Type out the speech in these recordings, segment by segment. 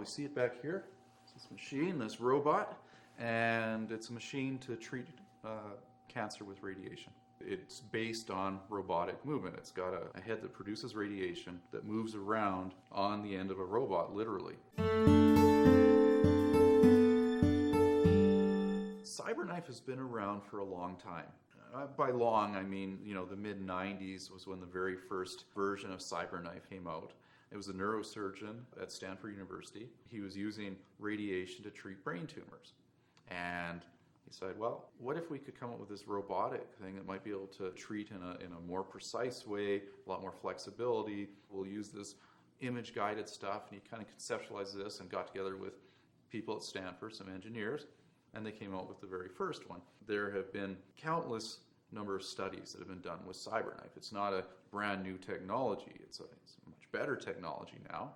probably see it back here. This machine, this robot, and it's a machine to treat cancer with radiation. It's based on robotic movement. It's got a head that produces radiation that moves around on the end of a robot, literally. CyberKnife has been around for a long time. By long, I mean, the mid-90s was when the very first version of CyberKnife came out. It was a neurosurgeon at Stanford University. He was using radiation to treat brain tumors. And he said, well, what if we could come up with this robotic thing that might be able to treat in a more precise way, a lot more flexibility. We'll use this image-guided stuff. And he kind of conceptualized this and got together with people at Stanford, some engineers, and they came out with the very first one. There have been countless number of studies that have been done with CyberKnife. It's not a brand new technology. It's a much better technology now.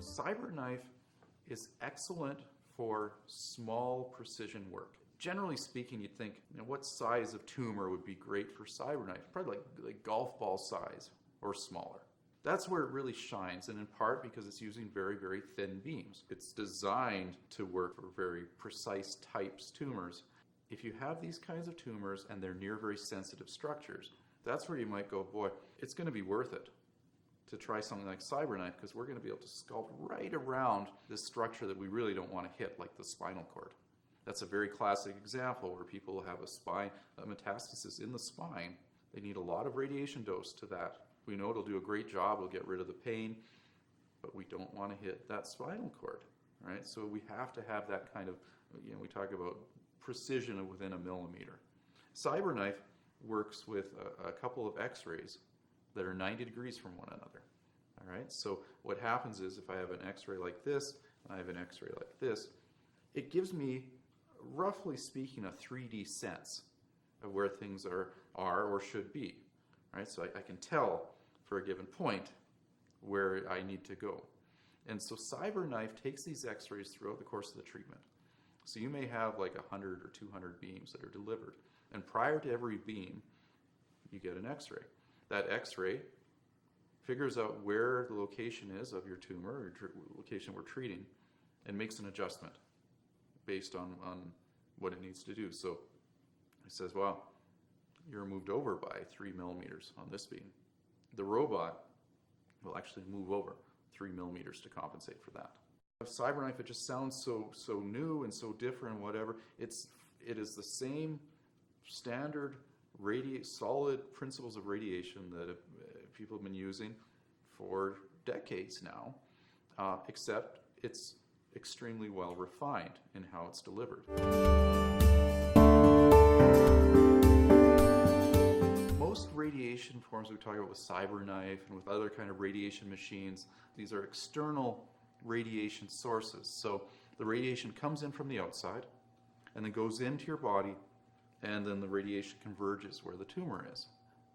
CyberKnife is excellent for small precision work. Generally speaking, you'd think, what size of tumor would be great for CyberKnife? Probably like golf ball size or smaller. That's where it really shines, and in part because it's using very, very thin beams. It's designed to work for very precise types tumors. If you have these kinds of tumors and they're near very sensitive structures, that's where you might go, boy, it's going to be worth it to try something like CyberKnife, because we're going to be able to sculpt right around this structure that we really don't want to hit, like the spinal cord. That's a very classic example where people have a metastasis in the spine. They need a lot of radiation dose to that. We know it'll do a great job, it'll get rid of the pain, but we don't want to hit that spinal cord, right? So we have to have that kind of, we talk about precision within a millimeter. CyberKnife works with a couple of x-rays that are 90 degrees from one another, all right? So what happens is if I have an x-ray like this, and I have an x-ray like this, it gives me, roughly speaking, a 3D sense of where things are or should be, right? So I can tell for a given point where I need to go. And so CyberKnife takes these x-rays throughout the course of the treatment. So you may have like 100 or 200 beams that are delivered. And prior to every beam, you get an x-ray. That x-ray figures out where the location is of your tumor, or location we're treating, and makes an adjustment based on what it needs to do. So it says, well, you're moved over by 3 millimeters on this beam. The robot will actually move over 3 millimeters to compensate for that. CyberKnife, it just sounds so new and so different and whatever. It is the same standard solid principles of radiation that people have been using for decades now, except it's extremely well refined in how it's delivered. Most radiation forms we talk about with CyberKnife and with other kind of radiation machines, these are external radiation sources. So the radiation comes in from the outside and then goes into your body, and then the radiation converges where the tumor is.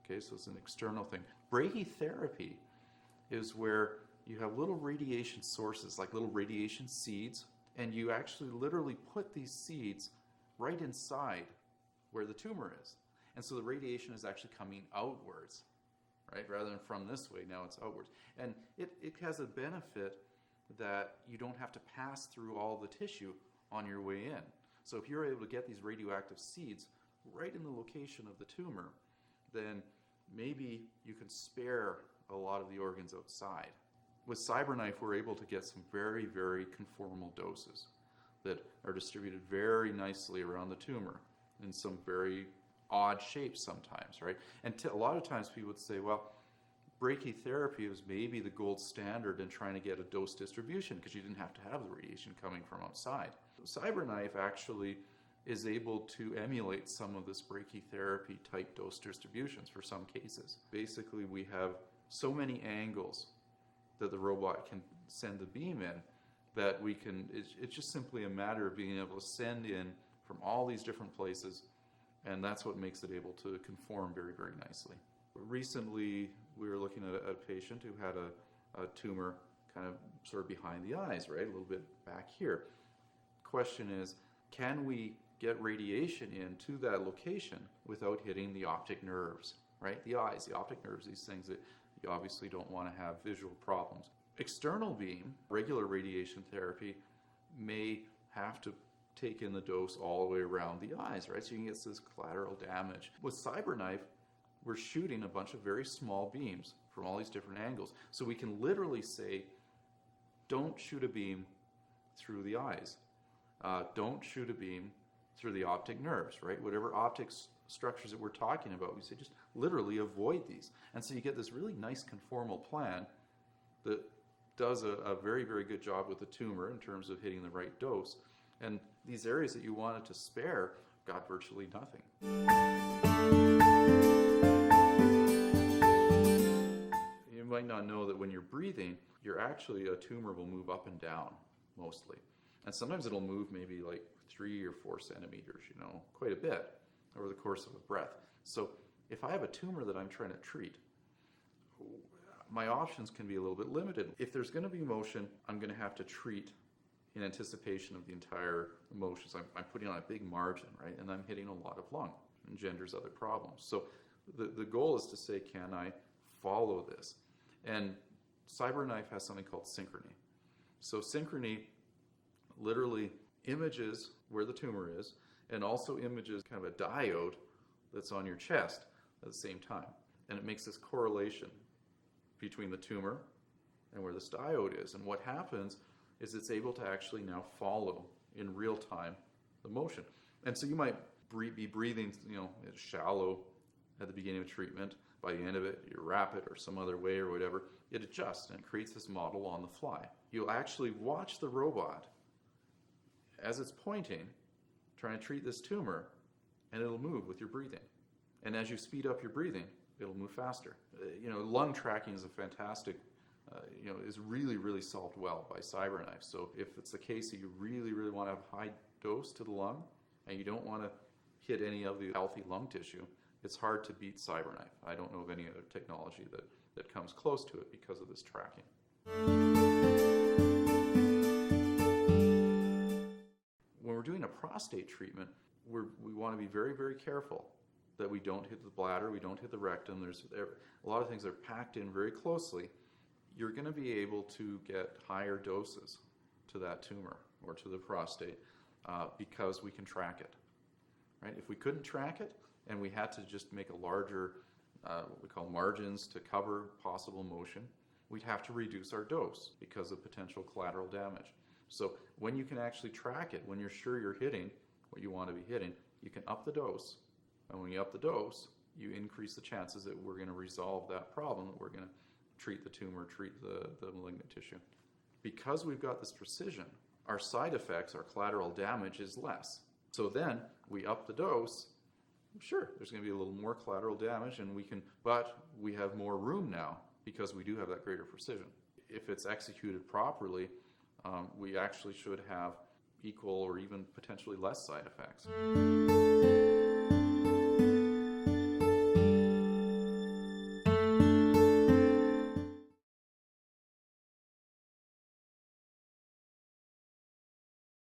Okay, so it's an external thing. Brachytherapy is where you have little radiation sources, like little radiation seeds, and you actually literally put these seeds right inside where the tumor is. And so the radiation is actually coming outwards, right? Rather than from this way, now it's outwards. And it has a benefit that you don't have to pass through all the tissue on your way in. So if you're able to get these radioactive seeds right in the location of the tumor, then maybe you can spare a lot of the organs outside. With CyberKnife, we're able to get some very, very conformal doses that are distributed very nicely around the tumor in some very odd shapes sometimes, right? And a lot of times people would say, well, brachytherapy was maybe the gold standard in trying to get a dose distribution because you didn't have to have the radiation coming from outside. CyberKnife actually is able to emulate some of this brachytherapy type dose distributions for some cases. Basically, we have so many angles that the robot can send the beam in that we can, it's just simply a matter of being able to send in from all these different places, and that's what makes it able to conform very, very nicely. Recently, we were looking at a patient who had a tumor kind of sort of behind the eyes, right? A little bit back here. Question is, can we get radiation into that location without hitting the optic nerves, right? The eyes, the optic nerves, these things that You obviously don't want to have visual problems. External beam, regular radiation therapy, may have to take in the dose all the way around the eyes, right? So you can get this collateral damage. With CyberKnife, we're shooting a bunch of very small beams from all these different angles. So we can literally say, don't shoot a beam through the eyes. Don't shoot a beam through the optic nerves, right? Whatever optics structures that we're talking about, we say just literally avoid these. And so you get this really nice conformal plan that does a very, very good job with the tumor in terms of hitting the right dose. And these areas that you wanted to spare got virtually nothing. You might not know that when you're breathing, a tumor will move up and down mostly. And sometimes it'll move maybe like 3 or 4 centimeters, quite a bit over the course of a breath. So if I have a tumor that I'm trying to treat, my options can be a little bit limited. If there's going to be motion, I'm going to have to treat in anticipation of the entire motion. So I'm putting on a big margin, right? And I'm hitting a lot of lung. It engenders other problems. So the goal is to say, can I follow this? And CyberKnife has something called synchrony. So synchrony literally images where the tumor is and also images kind of a diode that's on your chest at the same time. And it makes this correlation between the tumor and where this diode is. And what happens is it's able to actually now follow in real time the motion. And so you might be breathing, shallow at the beginning of treatment. By the end of it, you wrap it or some other way or whatever. It adjusts and it creates this model on the fly. You'll actually watch the robot as it's pointing, trying to treat this tumor, and it'll move with your breathing. And as you speed up your breathing, it'll move faster. Lung tracking is a fantastic, is really, really solved well by CyberKnife. So if it's the case that you really, really want to have a high dose to the lung and you don't want to hit any of the healthy lung tissue, it's hard to beat CyberKnife. I don't know of any other technology that comes close to it because of this tracking. When we're doing a prostate treatment, we want to be very, very careful that we don't hit the bladder, we don't hit the rectum. There's a lot of things that are packed in very closely. You're going to be able to get higher doses to that tumor or to the prostate because we can track it. Right? If we couldn't track it and we had to just make a larger, what we call margins to cover possible motion, we'd have to reduce our dose because of potential collateral damage. So when you can actually track it, when you're sure you're hitting what you want to be hitting, you can up the dose. And when you up the dose, you increase the chances that we're going to resolve that problem, that we're going to treat the tumor, treat the malignant tissue. Because we've got this precision, our side effects, our collateral damage is less. So then we up the dose. Sure, there's going to be a little more collateral damage, but we have more room now because we do have that greater precision. If it's executed properly, we actually should have equal or even potentially less side effects.